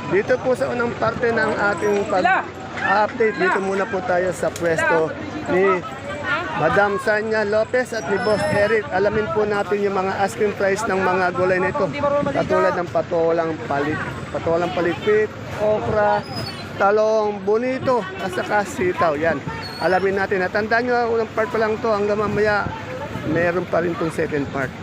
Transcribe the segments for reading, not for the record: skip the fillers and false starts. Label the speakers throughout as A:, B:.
A: Dito po sa unang parte ng ating pag-update, dito muna po tayo sa pwesto ni Madam Sanya Lopez at ni Boss Eric. Alamin po natin yung mga asking price ng mga gulay nito. Katulad ng patolang palikpik, okra, talong bonito, at saka sitaw. Yan. Alamin natin. Natandaan nyo, unang part pa lang to hanggang mamaya meron pa rin tong second part.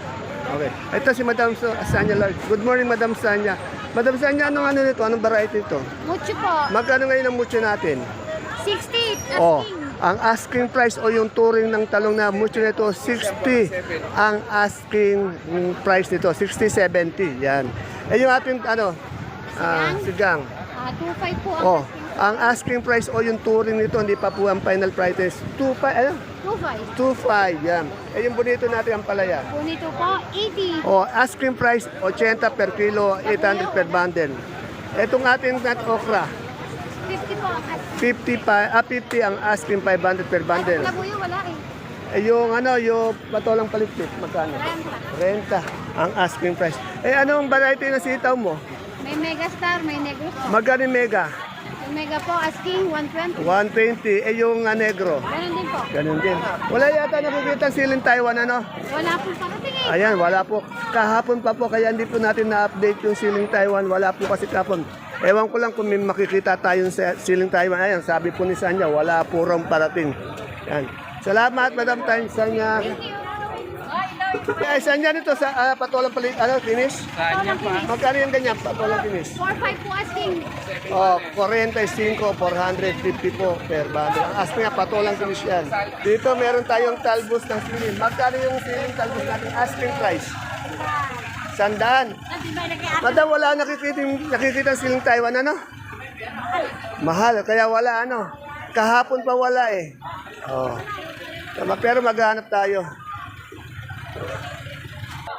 A: Okay. Ito si Madam Sanya Lopez. Good morning, Madam Sanya. Madam Sanya, anong ano nito? Anong variety ito?
B: Mucho po.
A: Magkano ngayon ang mucho natin?
B: 60.
A: Oh, ang asking price o yung turing ng talong na mucho nito, 60 ang asking price nito, 60-70. Yan. Eh yung ating sigang.
B: 2.5 po
A: Oh,
B: ang
A: ang asking price o yung turing nito, hindi pa po ang final prices. 2.5. Yan. Eh yung bonito natin ang palaya.
B: Bonito po, 80.
A: Oh, asking price 80 per kilo, 800 per bundle. Etong ating okra,
B: 50 po ang
A: 50 ang asking, 500 per bundle.
B: Labuyo, wala eh.
A: Yung yung patolang palikpik, magkano? Renta ang asking price. Eh anong variety na sitaw mo?
B: May Megastar, may Negro po.
A: Magkano yung mega?
B: Yung Mega po, asking 120.
A: 120. Eh yung negro?
B: Ganun din po.
A: Ganun din. Wala yata nakikita siling Taiwan, ano?
B: Wala po pakatingin.
A: Ayan, wala po. Kahapon pa po, kaya hindi po natin na-update yung siling Taiwan. Wala po kasi kahapon. Ewan ko lang kung may makikita tayong siling Taiwan. Ayan, sabi po ni Sanya, wala po rong parating. Ayan. Salamat, Madam Sanya. Sanya nito sa patolang finish? Magkano yung ganyan, patolang finish?
B: 4.5 po asking.
A: Oh, 45, 450 po per bundle. Ang asking nga, patolang finish yan. Dito meron tayong talbos ng siling. Magkano yung siling talbos natin? Asking price? 100. Madam, wala nakikita siling Taiwan, ano? Mahal, kaya wala, ano? Kahapon pa wala eh. Oh. Pero maghanap tayo.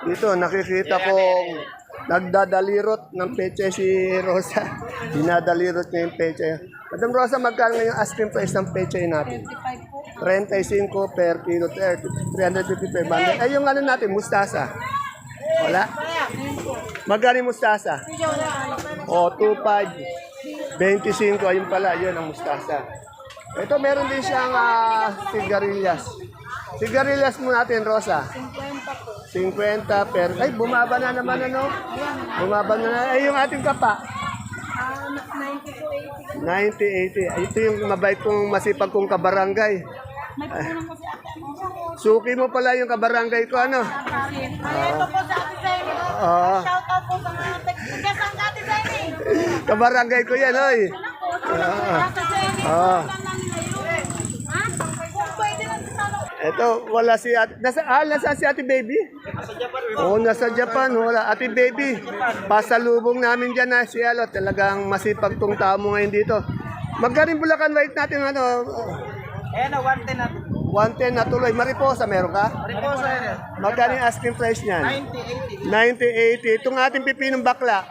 A: Dito, nakikita kong nagdadalirot ng peche si Rosa. Dinadalirot niya yung peche. Madam Rosa, magkano yung asking price ng peche natin? 35 per kilo, 350 per bundle. Ay, yung ano natin, mustasa. Wala? Magkano yung mustasa? O, 2.5. 25, ayun pala, yun ang mustasa. Ito, meron din siyang sigarilyas. Sigarilyas mo natin, Rosa. 50 per... Ay, bumaba na naman, ano? Bumaba na. Ay, yung ating kapa. 90, 80. Ay, ito yung mabait kong masipag kong kabarangay. Suki mo pala yung kabarangay ko, ano?
B: Ito po sa Ate Zaini. Shout out po sa mga text ang Ate Zaini.
A: Kabarangay ko yan, oy.
B: Ate Zaini.
A: Ito, wala si Ate... Nasaan si Ate Baby? Nasa Japan. Wala. Ate Baby, pasalubong namin dyan na si Alo. Talagang masipag tong tao mo ngayon dito. Magkaring Bulacan White natin, ano?
C: Ayan na, 110 na.
A: 110 na tuloy. Mariposa, meron ka?
C: Mariposa yan.
A: Magkaring asking price niyan?
C: 90, 80.
A: 90, 80. Itong ating pipinong bakla?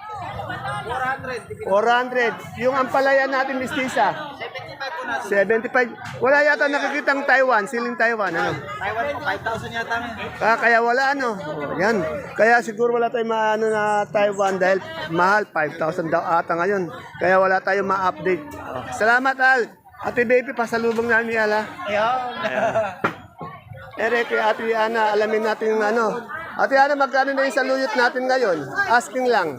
C: 400.
A: 400. Yung ampalaya natin, mistisa?
C: 75 po natin.
A: 75. Wala yata nakikitang Taiwan, siling Taiwan, ano?
C: Taiwan po, 5,000 yata ngayon.
A: Kaya wala, ano? Yan. Kaya siguro wala tayong maano na Taiwan dahil mahal, 5,000 daw ata ngayon. Kaya wala tayong ma-update. Salamat, Al. Ate Baby, pasalubong namin ni Al, ha? Eric, Ate Ana, alamin natin yung ano. Ate Ana, magkano na yung saluyot natin ngayon? Asking lang.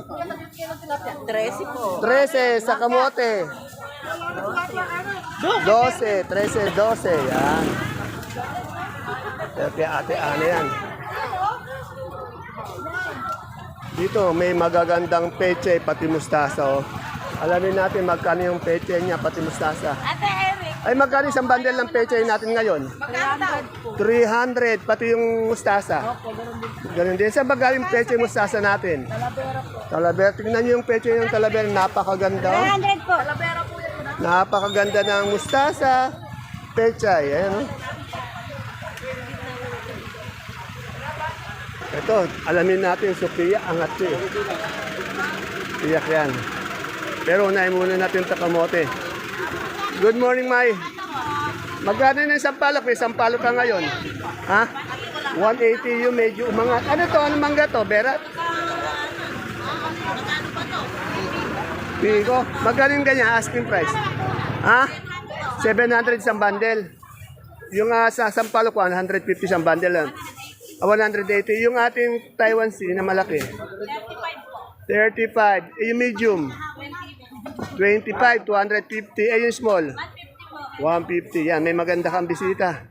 B: 13 po.
A: 13 sa kamote. 12, 13, 12. Yan. Kaya Ate Ana yan. Dito, may magagandang peche, pati mustasa. Oh. Alamin natin magkano yung peche niya, pati mustasa.
B: Ate Eric.
A: Ay, magkano isang bundle ng peche natin ngayon?
B: 300 po.
A: 300, pati yung mustasa. Ganun din. Saan ba galing peche mustasa natin?
B: Talavera po.
A: Talavera. Tingnan niyo yung peche ng Talavera. Napakaganda. Oh.
B: 300 po. Talavera po yan.
A: Napakaganda ng mustasa. Pechay. Ayan, oh. Ito, alamin natin, Sophia, angat siya. Tiyak yan. Pero unahin muna natin sa kamote. Good morning, Mai. Magkano na yung sampalok? May sampalok ka ngayon. Ha? 180 yung medyo umangat. Ano to? Ano mangga to? Berat? Pico. Magaling ganyan, asking price. Ha? 700 isang bundle. Yung sa Sampaloc, 150 isang bundle. 180. Yung ating Taiwan Sea na malaki. 35. Yung medium. 25, 250. Yung small. 150. Yan, may maganda kang bisita.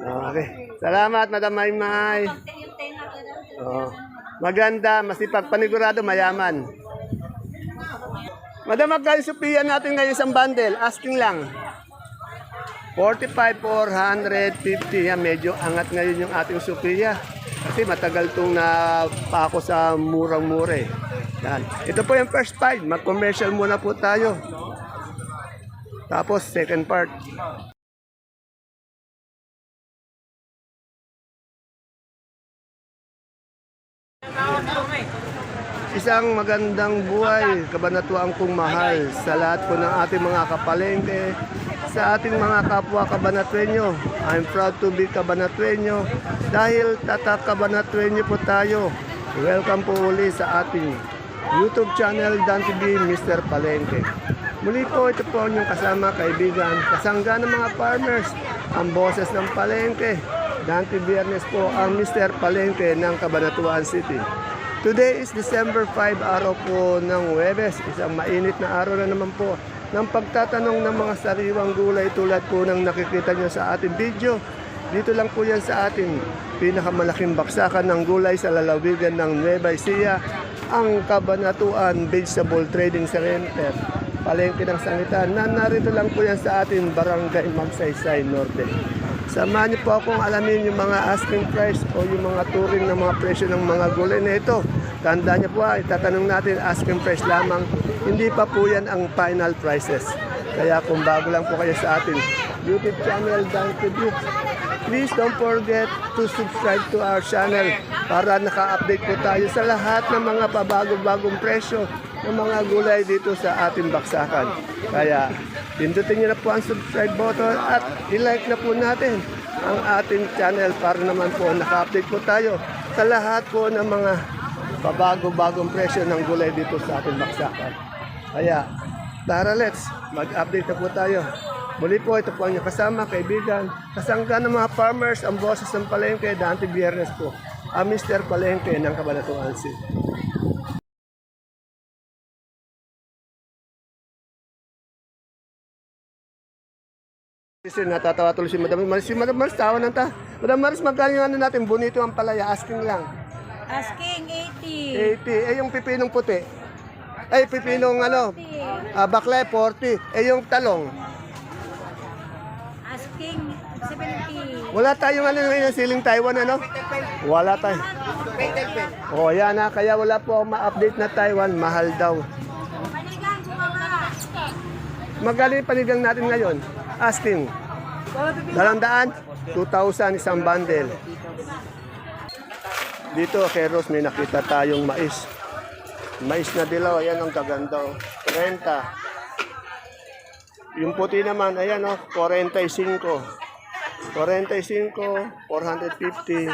A: Okay. Salamat, Madam Maymay. Oh. Maganda, masipag, panigurado, mayaman. Madam, magkano Sophia natin ngayon isang bundle? Asking lang. 45, 450. Yan, medyo angat ngayon yung ating Sophia. Kasi matagal itong napako sa murang-mura eh. Yan. Ito po yung first part. Mag-commercial muna po tayo. Tapos second part. Isang magandang buhay, kabanatuan kong mahal sa lahat po ng ating mga kapalengke, sa ating mga kapwa kabanatuenyo. I'm proud to be kabanatuenyo dahil tatak kabanatuenyo po tayo. Welcome po uli sa ating YouTube channel Dan TV Mr. Palengke. Muli po ito po yung kasama kaibigan, kasangga ng mga farmers, ang boses ng Palengke. Dante Biernes po ang Mr. Palengke ng Cabanatuan City. Today is December 5, araw po ng Huwebes. Isang mainit na araw na naman po ng pagtatanong ng mga sariwang gulay tulad po ng nakikita nyo sa ating video. Dito lang po yan sa ating pinakamalaking baksakan ng gulay sa lalawigan ng Nueva Ecija, ang Cabanatuan Vegetable Trading Center. Palengke ng Sangitan na narito lang po yan sa ating Barangay Magsaysay Norte. Samahan niyo po akong alamin yung mga asking price o yung mga turing ng mga presyo ng mga gulay na ito. Tandaan niyo po, itatanong natin asking price lamang. Hindi pa po yan ang final prices. Kaya kung bago lang po kayo sa ating YouTube channel, Dan TV, please don't forget to subscribe to our channel para naka-update po tayo sa lahat ng mga pabago-bagong presyo ng mga gulay dito sa ating baksakan. Kaya pindutin niyo na po ang subscribe button at i-like na po natin ang ating channel para naman po naka-update po tayo sa lahat po ng mga pabago-bagong presyo ng gulay dito sa ating baksakan. Kaya tara, let's mag-update na po tayo. Muli po, ito po ang inyong kasama, kaibigan, kasangga ng mga farmers, ang boses ng Palengke, Dante Biernes po, ang Mr. Palengke ng Cabanatuan City. Kasi natatawa tuloy si Madam Maris. Si Madam Maris, tawa ng ta. Madam Maris, magkano yung ano natin, bonito ang palaya, asking lang.
B: Asking 80.
A: 80. Eh, yung pipinong puti. Ay, pipinong ano, baklay, 40. Eh, yung talong.
B: Asking 70.
A: Wala tayong ano ngayon, siling Taiwan, ano? Wala tayo. Oh, yan na. Kaya wala po akong ma-update na Taiwan. Mahal daw.
B: Panigang bumaba.
A: Magkano yung panigang natin ngayon? Asking. 200? 2,000 isang bundle. Dito kay Rose may nakita tayong mais. Mais na dilaw. Ayan ang kaganda. 30. Yung puti naman, ayan o, 45. 45, 450,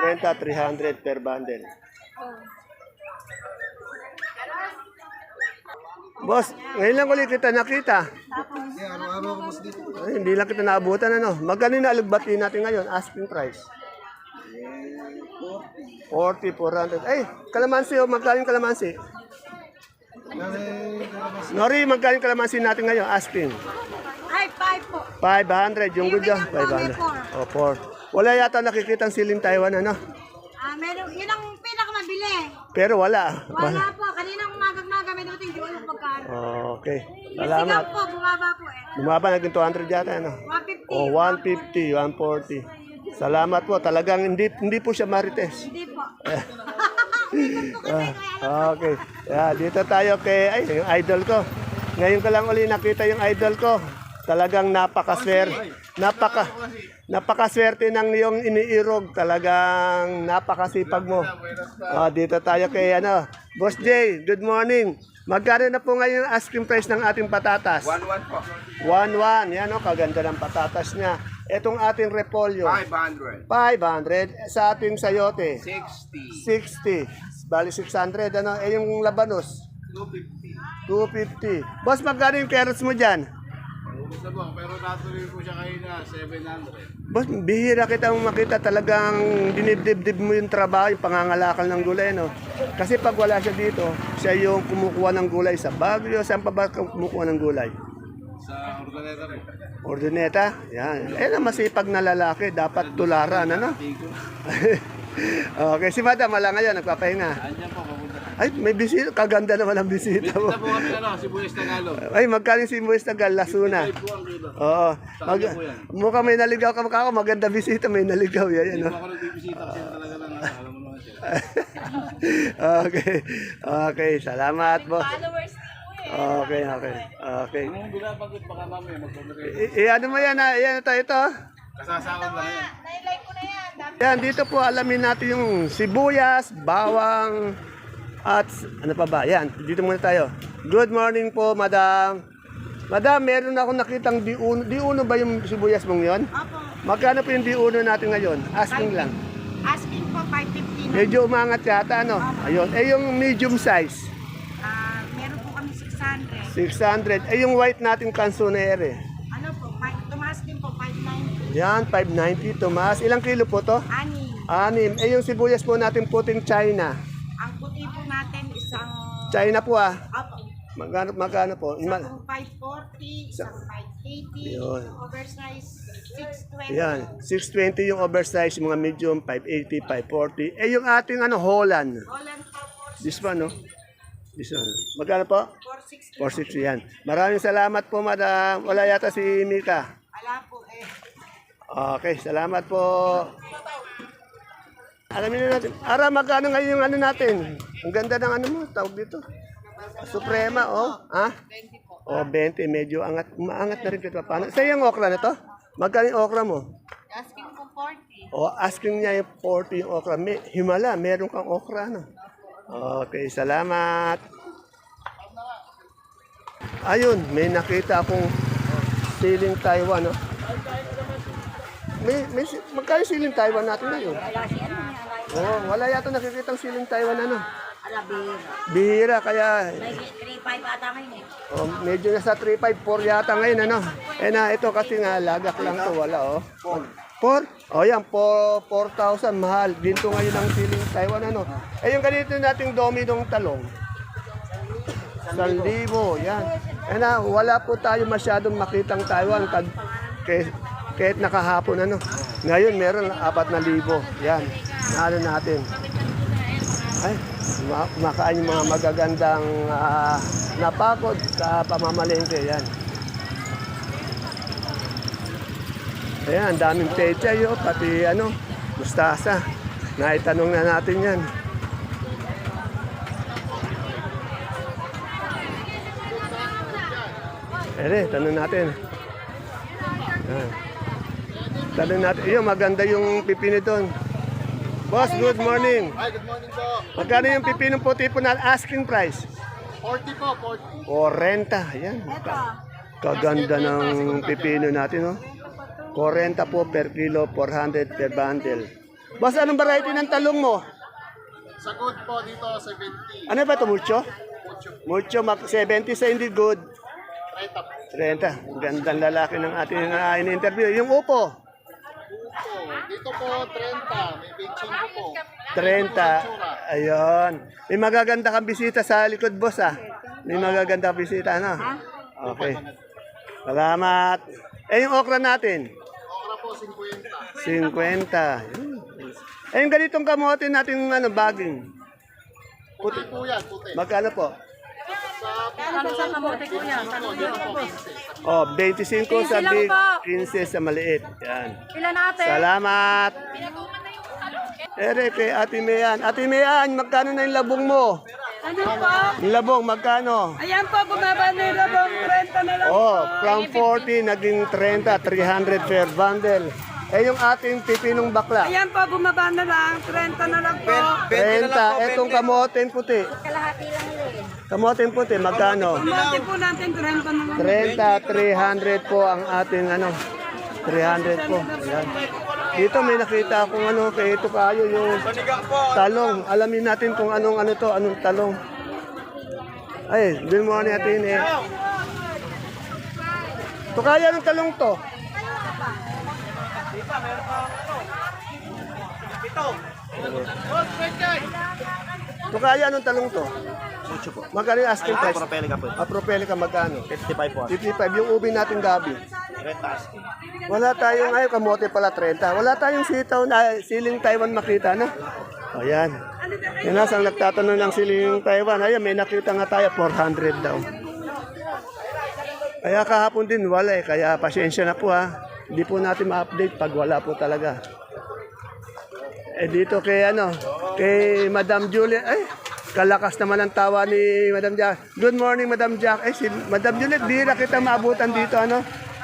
A: 30, 300 per bundle. Boss, ngayon lang ulit kita nakita. Ay, hindi lang kita naabutan, ano. Magkano na alugbati natin ngayon? Asking price. 40, 400. Ay, kalamansi o, magkano yung kalamansi? Nori, magkano yung kalamansi natin ngayon? Asking.
B: Ay, 5 po.
A: 500, yung good
B: Yung
A: 500.
B: may
A: O, 4. Wala yata nakikita ang siling Taiwan, ano?
B: Meron, yun ang pinakamabili.
A: Pero wala.
B: Wala po. Kaninang umaga-maga may dating di ko yung pagkaan.
A: Okay.
B: Yung
A: Salamat.
B: sigaw po, bumaba po eh.
A: Bumaba naging 200 yata, ano?
B: 150.
A: O, 150, 140. Salamat po. Talagang hindi po siya marites.
B: Hindi po.
A: Okay. Yeah, dito tayo kay yung idol ko. Ngayon ko lang uli nakita yung idol ko. Talagang napakaswerte ng iyong iniirog. Talagang napakasipag mo. Dito tayo kay Boss Jay, good morning. Magkano na po ngayon asking price ng ating patatas?
C: 1-1 po.
A: 1-1. Yan kaganda ng patatas niya. Etong ating repolyo.
C: 500.
A: 500. Sa ating sayote.
C: 60.
A: 60. Bali 600. Yung labanos.
C: 250.
A: 250. Boss, magkano yung carrots mo dyan?
C: Gusto mo, pero natuloy ko siya kayo na 700.
A: Boss, bihira kitang makita talagang dinibdib mo yung trabaho, yung pangangalakal ng gulay, no? Kasi pag wala siya dito, siya yung kumukuha ng gulay sa Baguio. Saan pa ba kumukuha ng gulay?
C: Sa Organeta rin.
A: Ordineta? Yan. Eh, na masipag na lalaki, dapat tularan, ano? Okay, si Madam, wala ngayon, nagpapahinga.
C: Andiyan po, papunta.
A: Ay, may bisita. Kaganda naman ang bisita mo.
C: Bisita po kami, Sibuyas Tagalog.
A: Ay, magkano si Moise Tagal, Lasuna?
C: 5 po ang kilo.
A: Oo.
C: kanya po yan.
A: Mukhang may naligaw ka ako. Maganda bisita, may naligaw yan.
C: Hindi
A: Ano?
C: po ako nagbibisita kasi talaga lang, alam mo naman siya.
A: Okay. Okay, salamat po.
B: Followers din po eh.
A: Okay, okay. Okay.
C: Kung binabanggit baka mamaya magpapagay.
A: Ano mo yan, ha? Yan, ito.
C: Kasasawad lang yan.
B: Nailike ko na yan. Dami.
A: Yan, dito po alamin natin yung sibuyas, bawang, at ano pa ba? Yan, dito muna tayo. Good morning po, madam. Madam, meron ako nakitang D1. D1 ba yung sibuyas mong yon?
B: Opo.
A: Magkano po yung D1 natin ngayon? Asking lang.
B: Asking po 550 na.
A: Medyo umangat yata, ano? Ayun. Eh, yung medium size,
B: Meron po kami 600.
A: 600. Eh, yung white natin canzonere.
B: Ano po, tumaas din po 590.
A: Yan, 590. Tumas. Ilang kilo po to?
B: Ani.
A: 6. Eh, yung sibuyas po natin puting China.
B: Ang puti po natin isang
A: China po, ah.
B: Opo.
A: Magkano po?
B: Isang 540, isang 580,
A: Yun.
B: oversize 620.
A: Yan, 620 yung oversize, yung mga medium, 580, 540. Eh, yung ating Holland.
B: Holland po
A: This one, no? This one. Magkano po?
B: 460.
A: 460 yan. Maraming salamat po, madam. Wala yata si Mika.
B: Ala po eh.
A: Okay, salamat po. Alamin na natin. Ara, magkano ngayon yung ano natin? Ang ganda ng ano mo, tawag dito. Suprema, oh. Ha?
B: 20 po.
A: Oh, 20. Medyo angat. Umaangat na rin kita. Paano? Sa'yo yung okra na to? Magkano yung okra mo?
B: Asking po 40.
A: O, asking niya yung 40 yung okra. Himala, meron kang okra, no? Okay, salamat. Ayun, may nakita akong siling Taiwan, no? Magkano siling Taiwan natin ngayon? Oh, wala yata nakikita siling Taiwan, ano? Bihira, kaya...
B: 3.5 ata ngayon eh.
A: Oh, medyo nasa 3.5, 4 yata ngayon, ano? Eh na, ito kasi nga, lagak lang to, wala, oh. 4? Oh, yan, 4,000, mahal. Dito ngayon ang siling Taiwan, ano? Eh, yung ganito nating dominong talong. 1,000, yan. Eh na, wala po tayo masyadong makitang Taiwan kahit nakahapon, ano. Ngayon, meron 4,000. Yan, ano natin. Ay, kumakain yung mga magagandang napakod sa pamamalengke. Yan. Ayan, daming pechay, oh, pati ano, mustasa. Naitanong na natin yan. Tanong natin. Ayan. Tanong natin. Iyo, maganda yung pipino doon. Boss, good morning.
C: Hi, good morning po.
A: Magkano yung pipinong puti po na asking price?
C: 40 po, 40.
A: 40. Ayan. Kaganda ng pipino natin, oh. 40 po per kilo, 400 per bundle. Boss, anong variety ng talong mo?
C: Sa good po dito, 70.
A: Ano ba ito, mucho? Mucho, 70 sa hindi good.
C: 30 po.
A: 30. Gandang lalaki ng ating in-interview. Yung upo?
C: Dito po, 30. May 25 po.
A: 30. Ayun. May magaganda kang bisita sa likod, boss, ah. May magaganda kang bisita, ano? Okay. Salamat. Eh, yung okra natin?
C: Okra po, 50.
A: 50. Eh, yung ganitong kamote natin, ano, baging.
C: Puti po yan, puti.
A: Magkano po?
B: Ano sa kamote ko yan?
A: Oh, 25 sa big, 15 sa maliit. Yan.
B: Ilan natin?
A: Salamat. Ere, kay Ate Mayan. Ate Mayan, magkano na yung labong mo?
B: Ano po?
A: Yung labong, magkano?
B: Ayan po, bumaba na yung labong 30 na lang.
A: Oh, from 40, naging 30, 300 per bundle. Eh, yung ating pipinong bakla.
B: Ayan po, bumaba na lang. 30 na lang po.
A: 30, etong kamote puti.
B: Kalahati lang yun.
A: Kamote puti, magkano?
B: Kamote po natin 30 na lang.
A: 30, 300 po ang ating ano. 300 po. Yan. Dito may nakita akong ano, kay ito kayo yung talong. Alamin natin kung anong ano to, anong talong. Ay, good morning, Ate Ine. Kaya ng talong to? Kaya ng talong to? Magkano yung asking price?
D: Propelica po.
A: Propelica magkano?
D: 55 po.
A: 55. Yung ubi natin gabi.
D: Retas.
A: Wala tayong, ay, kamote pala 30. Wala tayong sitaw na siling Taiwan makita, no? O, yan. Yan na, ang nagtatanong ng siling Taiwan. Ayan, may nakita nga tayo, 400 daw. Kaya kahapon din, wala eh. Kaya pasyensya na po ha. Hindi po natin ma-update pag wala po talaga. Dito kay kay Madam Juliet, kalakas naman ang tawa ni Madam Jack. Good morning, Madam Jack. Si Madam Juliet, di na kita maabutan dito,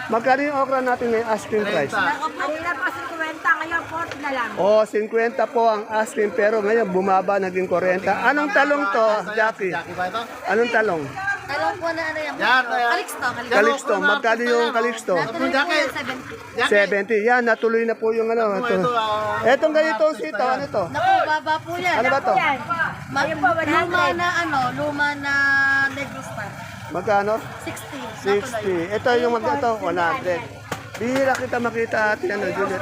A: Magkano yung okra natin ngayon, asking price?
B: Kanina pa 50, ngayon 40 na lang.
A: 50 po ang asking, pero ngayon bumaba, naging 40. Anong talong to, Jackie?
C: Jackie ba ito?
A: Anong talong?
B: Talong po na ano yan.
C: Yan,
B: Calixto.
A: Calixto, magkano yung Calixto?
B: Natuloy po yan 70.
A: 70. Yan, natuloy na po yung Etong ganitong sitaw, ano to?
B: Naku, baba po yan.
A: Ano ba to?
B: Luma na Negros pa.
A: Magkano?
B: 60.
A: 60. Ito yung ito, 100. Bihira kita makita ate, Juliet,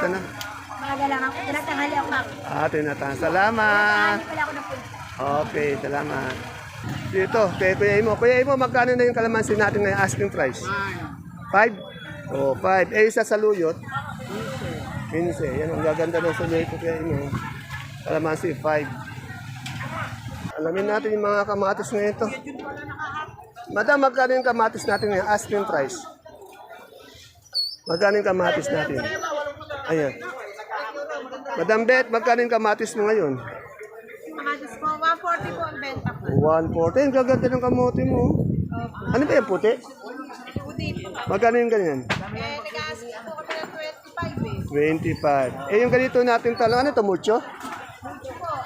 B: Maaga lang ako. Tinatanghali ako.
A: Ate Nathan, salamat.
B: Wala ako ng punta.
A: Okay, salamat. Dito, kay Kuya Imo. Kuya Imo, magkano na yung kalamansi natin ngayon, asking price? 5? 5. Isa sa luyot? 15. Yan, ang gaganda ng saluyot ko, Kuya Imo. Kalamansi, 5. Alamin natin yung mga kamatis ngayon ito. Madam, magkano yung kamatis natin ngayon, asking price? Magkano yung kamatis natin? Ayan. Madam Beth, magkano yung kamatis mo ngayon?
B: Kamatis po, 140 po ang benta po.
A: 140. Ang gaganda ng kamote mo. Ano ba yung puti?
B: Udi po.
A: Magkano yung ganyan?
B: Nag-aasik po kami ng 25
A: 25. Eh, yung ganito natin talong, ano ito, mucho?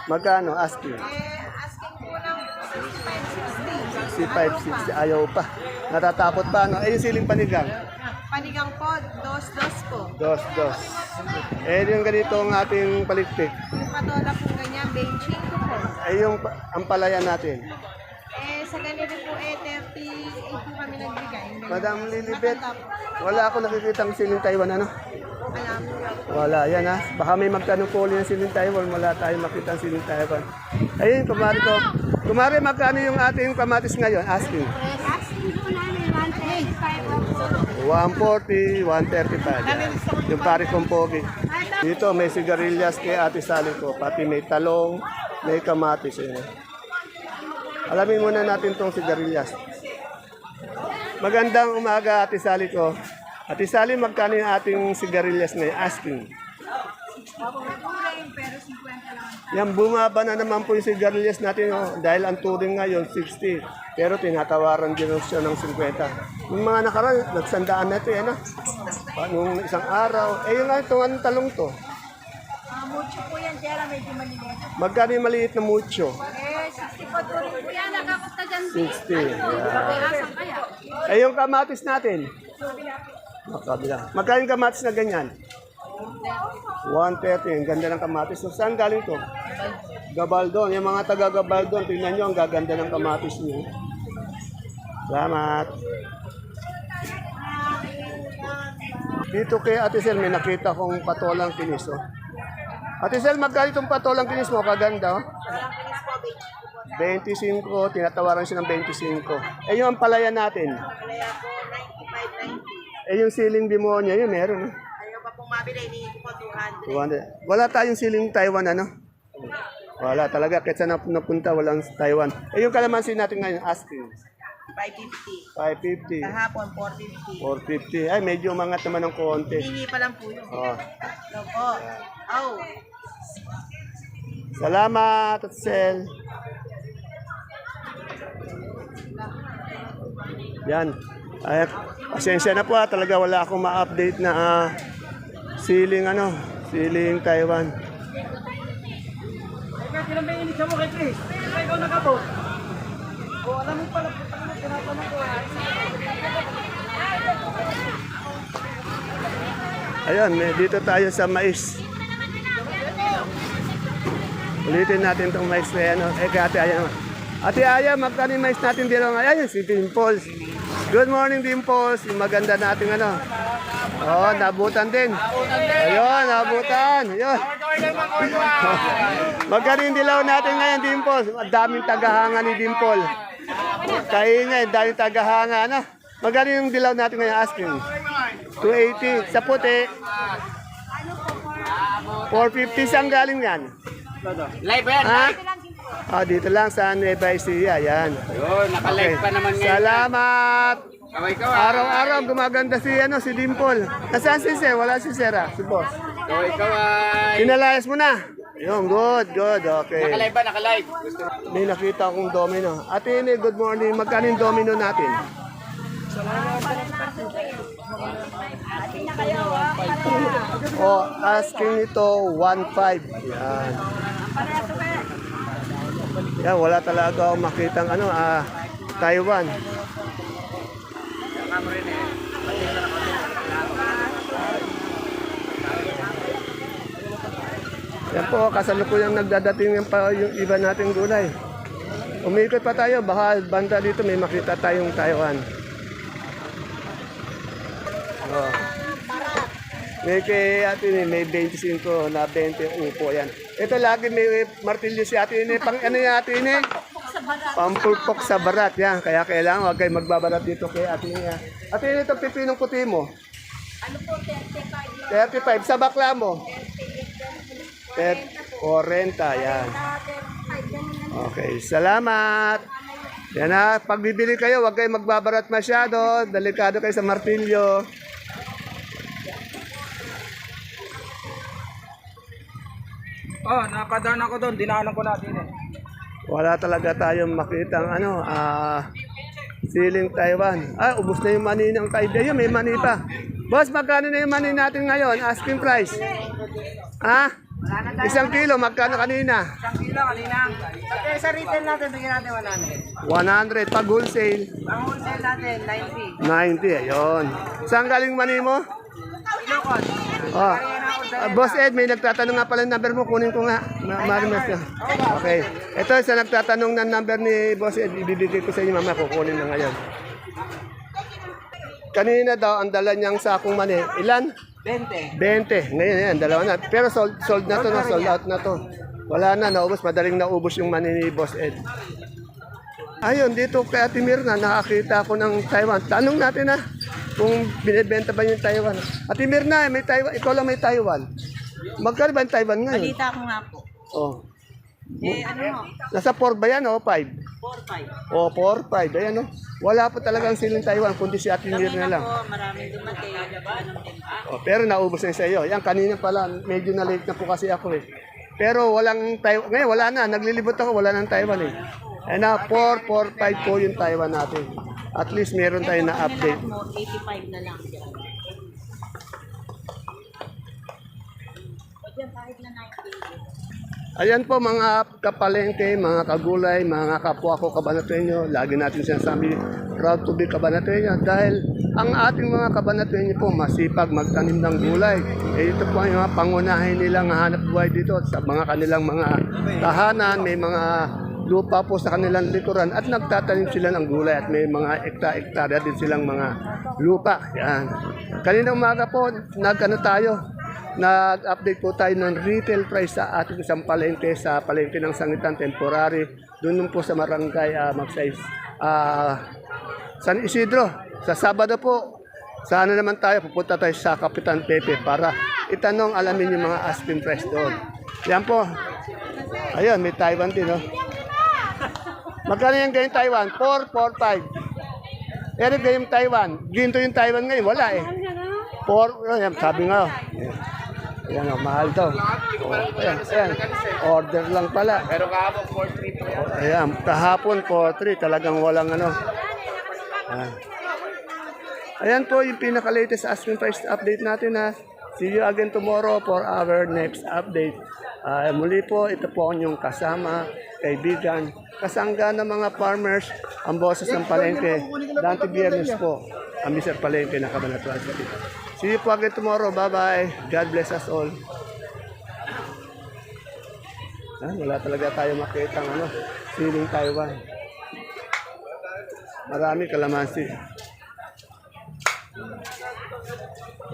A: Magkano? Asking.
B: Asking po ng
A: 65,
B: 65, 60.
A: 60. Ayaw pa. Natatakot pa, ano? Eh, yung siling panigang.
B: Panigang po, 2 po.
A: 2. Eh, yung ganito ang ating palikpik.
B: Yung patola po ganyan, benching ko po.
A: Eh, yung ampalaya natin.
B: Sa ganito po 38 po kami nagbigay.
A: Madam Lilibet, wala ako nakikita siling Taiwan, ano?
B: Alam mo.
A: Wala, yan ha. Baka may magtanong po ulit ng siling Taiwan, wala tayong makita ang siling Taiwan. Ayun, kumari ko. Kumari, magkano yung ating kamatis ngayon? Asking.
B: Asking po namin, 135 po.
A: 140, 135. Yung pari kong pogi. Dito may sigarilyas kay Ate Sally ko. Pati may talong, may kamatis. Yun. Alamin muna natin tong sigarilyas. Magandang umaga, Ate Sally ko. Ate Sally, magkano yung ating sigarilyas ngayon? Asking. Yan, bumaba na naman po yung sigarilyas natin. Dahil ang turing ngayon, 60. Pero tinatawaran din siya ng 50. Yung mga nakaraan, nagsandaan na ito. Nung isang araw. Eh, yung anong talong to?
B: Mucho po yan, Tera, medyo maliliit.
A: Magkano yung maliit na mucho?
B: 60 po rin po yan, nakapunta dyan.
A: 60. Yeah.
B: Asan kaya?
A: Eh, yung kamatis natin? Makabila. Magkano yung kamatis na ganyan? 130. Ang ganda ng kamatis. So, saan galing to? Gabaldon. Yung mga taga Gabaldon, tingnan nyo, ang gaganda ng kamatis nyo. Salamat. Dito kay Ate Sel, may nakita kong patolang kinis. Ate Sel, magkano itong patolang kinis mo? Kaganda. 25. Tinatawaran siya ng 25. Eh, yung ampalaya natin?
B: Kaya po, 95, 90.
A: Eh, yung siling demonyo, yun meron.
B: Ayaw pa pong mabili, hindi ko po 200.
A: 200. Wala tayong siling Taiwan, ano? Wala talaga. Kahit saan napunta, walang Taiwan. Eh, yung kalamansi natin ngayon, asking.
B: 550.
A: 550.
B: Kahapon, 450.
A: 450. Ay, medyo umangat naman ng konti.
B: Hingi pa lang po yun.
A: Oh.
B: Opo. Oh.
A: Salamat, Sel. Yan. Ay, pasensya na po talaga wala akong ma-update na siling Taiwan. Ayun, dito tayo sa mais. Ulitin natin itong mais na yan. Eh, kaya ayan. Ate Aya, magkano yung mais natin dito ngayon? Ayun, si Dimples. Good morning, Dimples. Yung maganda nating ano. Oh, nabutan din. Ayun, nabutan. Ayun. Magkano yung dilaw natin ngayon, Dimples? Ang daming tagahanga ni Dimple. Kaya niya, daming tagahanga. Ano? Magkano yung dilaw natin ngayon, asking? 280. Sa puti. 450. Saan galing yan?
C: Live yan,
A: Ha? Ah, dito lang sa Nueva Ecija. Yan.
C: Yun, naka-live pa naman ngayon.
A: Salamat.
C: Kaway-kaway.
A: Araw-araw gumaganda si Dimple. Nasaan si Sir? Wala si Sir, si boss.
C: Kaway-kaway.
A: Pinalayas mo na. Yung good, okay.
C: Naka-live ba? Naka-live.
A: May nakita akong domino. Ate Ine, good morning. Magkano yung domino natin? Oh, asking ito 1.5. Yan. Yan, wala talaga akong makitang Taiwan. Yan po, kasalukuyang nagdadating yung iba nating gulay. Umikot pa tayo, baka banda dito may makita tayong Taiwan. Oh. May kay Ate Ine, may 25 na 20 upo yan. Ito lagi may martilyo si Ate Ine. Pang ano yung Ate Ine? Pampulpok sa barat. Yan. Kaya kailangan huwag kayo magbabarat dito kay Ate Ine. Ate Ine, itong pipinong puti mo.
B: Ano po, 35.
A: 35. Sa bakla mo? 40. Yan. Okay. Salamat. Yan na. Pag bibili kayo, huwag kayo magbabarat masyado. Delikado kayo sa martilyo.
D: Oh, nakadaan ako doon. Dinaanan ko natin eh.
A: Wala talaga tayong makitang siling Taiwan. Ubos na yung mani ng kaibigan. May mani pa. Boss, magkano na yung mani natin ngayon? Asking price. Ha? 1 kilo, magkano kanina?
D: 1 kilo kanina. Okay, sa retail natin, bigyan natin
A: 100.
D: 100.
A: Pag wholesale,
D: Ang wholesale natin,
A: 90.
D: 90.
A: Ayun. Saan galing mani mo?
D: Ilocos.
A: Oh. Boss Ed, may nagtatanong nga pala ng number mo. Kunin ko nga. Marimas na. Okay. Ito, sa nagtatanong ng number ni Boss Ed, ibibigay ko sa inyo mamaya. Kukunin na ngayon. Kanina daw, ang dala niyang sakong mani. Ilan?
D: 20.
A: 20. Ngayon yan, dalawa na. Pero sold na to, no? Sold out na to. Wala na, naubos. Madaling naubos yung mani ni Boss Ed. Ayun, dito kay Ate Mirna, nakakita ako ng Taiwan. Tanong natin kung binibenta ba yung Taiwan. Ate Mirna, may Taiwan. Ikaw lang may Taiwan. Magkano ba yung Taiwan ngayon?
B: Balita ko nga po.
A: Oh.
B: Ano?
A: Nasa 4 ba yan o 5?
B: 4-5.
A: O 4, 5. Ayan o. Wala po talagang siling Taiwan, kundi si Ate Mirna lang.
B: Po, maraming dumating. Anong din pa?
A: Oh, pero naubos na sa iyo. Yan, kanina pala, medyo na late na po kasi ako eh. Pero walang Taiwan. Ngayon, wala na. Naglilibot ako, wala ng Taiwan eh. Ayun na, 4, 4, 5 po yung Taiwan natin. At least meron tayo na update.
B: Mo, 85 na lang. Diyan kahit na 90.
A: Ayan po mga kapalengke, mga kagulay, mga kapwa ko Cabanatueño. Lagi natin sinasabi, proud to be Cabanatueño dahil ang ating mga Cabanatueño po masipag magtanim ng gulay. Ito po ang mga pangunahin nilang hanap buhay dito sa mga kanilang mga tahanan, may mga lupa po sa kanilang likuran at nagtatanim sila ng gulay at may mga ekta-ektarya din silang mga lupa. Yan. Kanina umaga po, nag-update po tayo ng retail price sa ating isang palengke sa palengke ng Sangitan Temporary doon po sa Barangay San Isidro. Sa Sabado po, sana naman pupunta tayo sa Kapitan Pepe para itanong alamin yung mga asking price doon. Yan po. Ayun, may Taiwan din, no? Magkano yung ganyan Taiwan? 4, 4, 5. Pero ganyan Taiwan. Ginto yung Taiwan ngayon, wala eh. 4, sabi nga. Ayan o, mahal to. Ayan. Order lang pala.
C: Pero kahapon, 4-3 po yan.
A: Ayan, kahapon 4-3. Talagang walang ano. Ayan po yung pinaka-latest asking price update natin ha. See you again tomorrow for our next update. Muli po, ito po ang inyong kasama, kaibigan, kasangga ng mga farmers, ang boses ng palengke. Dante Biernes po, ang Mr. Palengke na Cabanatuan City. See you po again tomorrow. Bye-bye. God bless us all. Wala talaga tayo makita siling Taiwan. Marami kalamansi.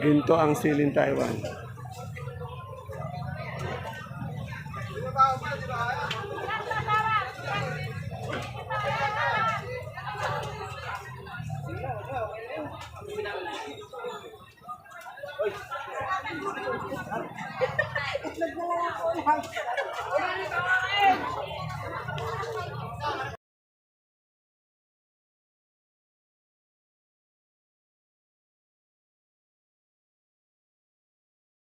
A: Ginto ang siling Taiwan.